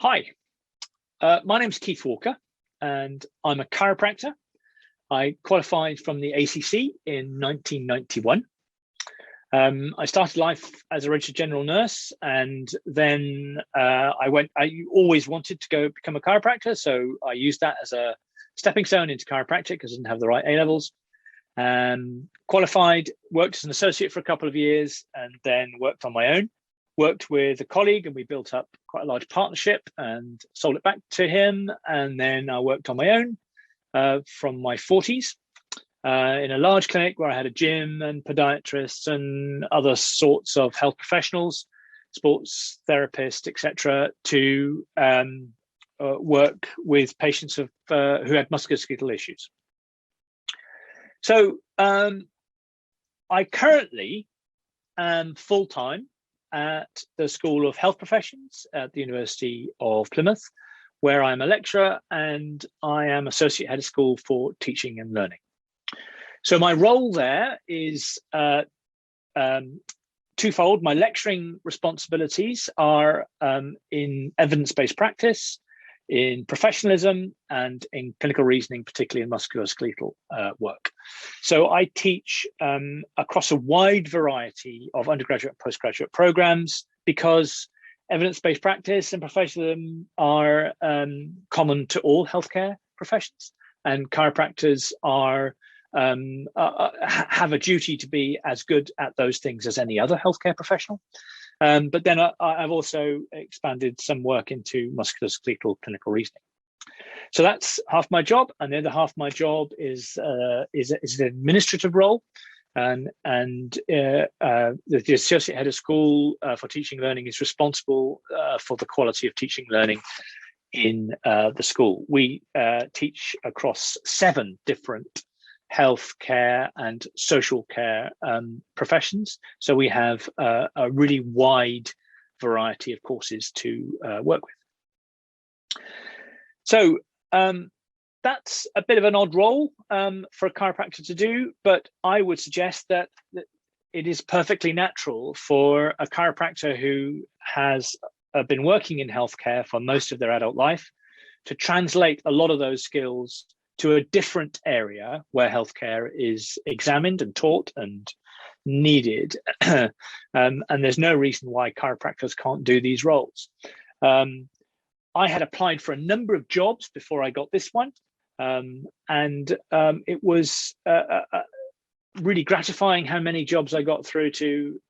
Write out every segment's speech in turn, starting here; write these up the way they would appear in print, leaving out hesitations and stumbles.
Hi, my name's Keith Walker, and I'm a chiropractor. I qualified from the ACC in 1991. I started life as a registered general nurse, and then I always wanted to go become a chiropractor, so I used that as a stepping stone into chiropractic because I didn't have the right A-levels. Qualified, worked as an associate for a couple of years, and then worked on my own. Worked with a colleague, and we built up quite a large partnership and sold it back to him. And then I worked on my own from my 40s in a large clinic where I had a gym and podiatrists and other sorts of health professionals, sports therapists, etc., to work with patients who had musculoskeletal issues. So I currently am full-time at the School of Health Professions at the University of Plymouth, where I'm a lecturer and I am Associate Head of School for Teaching and Learning. So my role there is twofold. My lecturing responsibilities are in evidence-based practice, in professionalism, and in clinical reasoning, particularly in musculoskeletal work. So I teach across a wide variety of undergraduate and postgraduate programs because evidence-based practice and professionalism are common to all healthcare professions, and chiropractors have a duty to be as good at those things as any other healthcare professional. But then I've also expanded some work into musculoskeletal clinical reasoning. So that's half my job, and the other half of my job is an administrative role, and the Associate Head of School for Teaching and Learning is responsible for the quality of teaching and learning in the school. We teach across 7 different healthcare and social care professions. So we have a really wide variety of courses to work with. So that's a bit of an odd role for a chiropractor to do, but I would suggest that it is perfectly natural for a chiropractor who has been working in healthcare for most of their adult life to translate a lot of those skills to a different area where healthcare is examined and taught and needed. And there's no reason why chiropractors can't do these roles. I had applied for a number of jobs before I got this one. And it was really gratifying how many jobs I got through to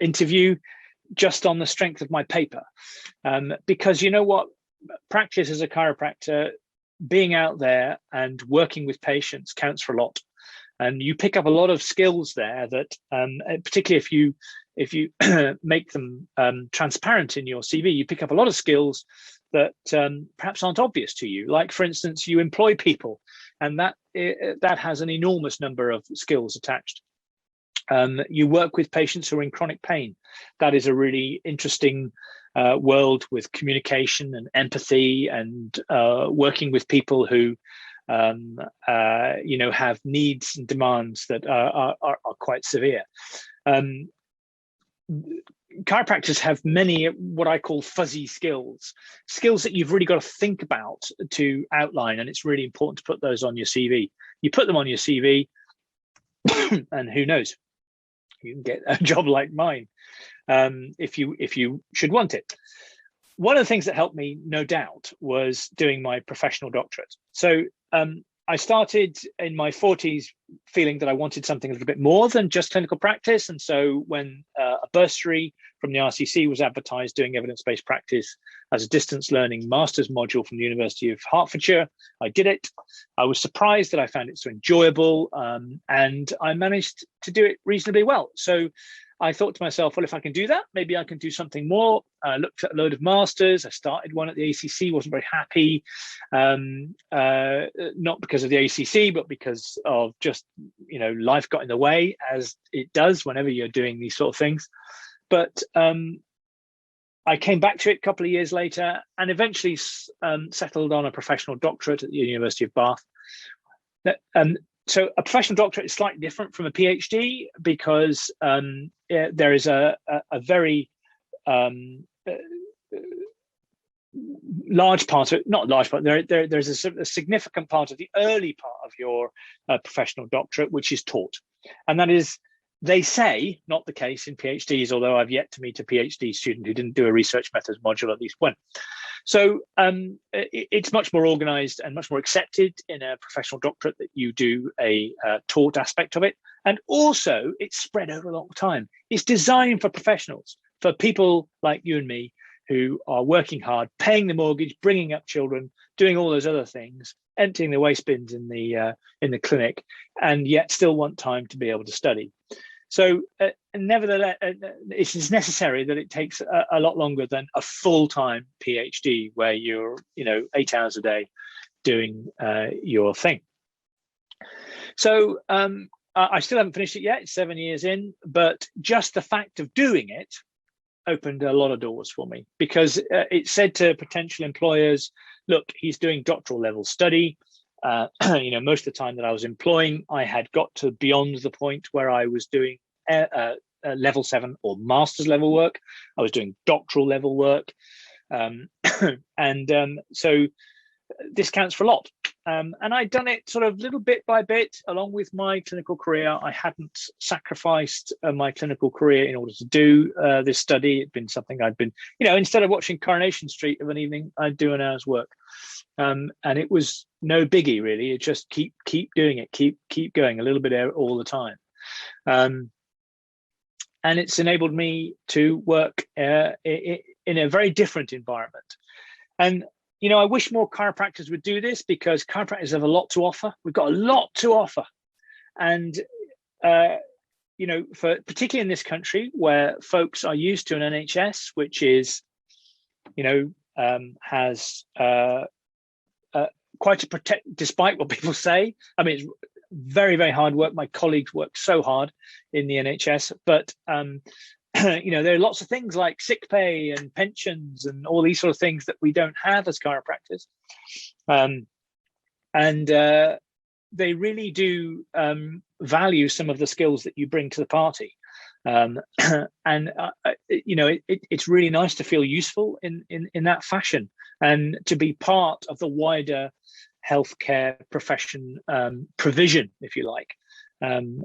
interview just on the strength of my paper. Because you know what, practice as a chiropractor, being out there and working with patients counts for a lot, and you pick up a lot of skills there that particularly if you make them transparent in your CV, you pick up a lot of skills that perhaps aren't obvious to you. Like, for instance, you employ people, and that has an enormous number of skills attached. You work with patients who are in chronic pain. That is a really interesting world with communication and empathy, and working with people who have needs and demands that are quite severe. Chiropractors have many what I call fuzzy skills that you've really got to think about to outline, and it's really important to put those on your CV. You put them on your CV and who knows, you can get a job like mine if you should want it. One of the things that helped me, no doubt, was doing my professional doctorate. So I started in my 40s feeling that I wanted something a little bit more than just clinical practice. And so when a bursary from the RCC was advertised doing evidence-based practice as a distance learning master's module from the University of Hertfordshire, I did it. I was surprised that I found it so enjoyable, and I managed to do it reasonably well. So I thought to myself, well, if I can do that, maybe I can do something more. I looked at a load of masters. I started one at the ACC, wasn't very happy, not because of the ACC, but because of just, life got in the way, as it does whenever you're doing these sort of things. But I came back to it a couple of years later and eventually settled on a professional doctorate at the University of Bath. So a professional doctorate is slightly different from a PhD because there is a very large part of, not large part, there's a significant part of the early part of your professional doctorate, which is taught. And that is, they say, not the case in PhDs, although I've yet to meet a PhD student who didn't do a research methods module at least one. So it's much more organized and much more accepted in a professional doctorate that you do a taught aspect of it. And also it's spread over a long time. It's designed for professionals, for people like you and me who are working hard, paying the mortgage, bringing up children, doing all those other things, emptying the waste bins in the clinic, and yet still want time to be able to study. So nevertheless, it is necessary that it takes a lot longer than a full-time PhD where you're 8 hours a day doing your thing. So I still haven't finished it yet. It's 7 years in, but just the fact of doing it opened a lot of doors for me, because it said to potential employers, look, he's doing doctoral level study. Most of the time that I was employing, I had got to beyond the point where I was doing level 7 or master's level work. I was doing doctoral level work. So this counts for a lot. And I'd done it sort of little bit by bit along with my clinical career. I hadn't sacrificed my clinical career in order to do this study. It'd been something I'd been, instead of watching Coronation Street of an evening, I'd do an hour's work. And it was no biggie, really. It just keep doing it, keep going a little bit all the time. And it's enabled me to work in a very different environment. And I wish more chiropractors would do this, because chiropractors have a lot to offer. We've got a lot to offer. And, particularly in this country where folks are used to an NHS, which is, has quite a protect, despite what people say. I mean, it's very, very hard work. My colleagues work so hard in the NHS, but there are lots of things like sick pay and pensions and all these sort of things that we don't have as chiropractors. They really do value some of the skills that you bring to the party. It's really nice to feel useful in that fashion, and to be part of the wider healthcare profession provision, if you like. And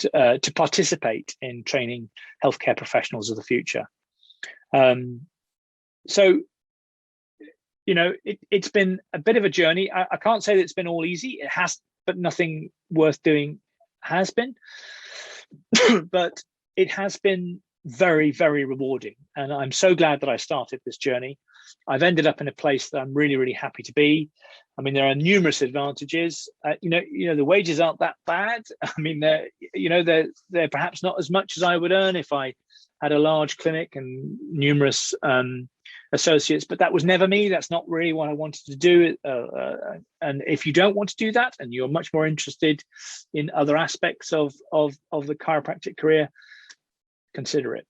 to participate in training healthcare professionals of the future. It's been a bit of a journey. I can't say that it's been all easy. It has, but nothing worth doing has been. But it has been very, very rewarding. And I'm so glad that I started this journey. I've ended up in a place that I'm really, really happy to be. I mean, there are numerous advantages. The wages aren't that bad. I mean, they're perhaps not as much as I would earn if I had a large clinic and numerous associates, but that was never me. That's not really what I wanted to do. And if you don't want to do that, and you're much more interested in other aspects of the chiropractic career, consider it.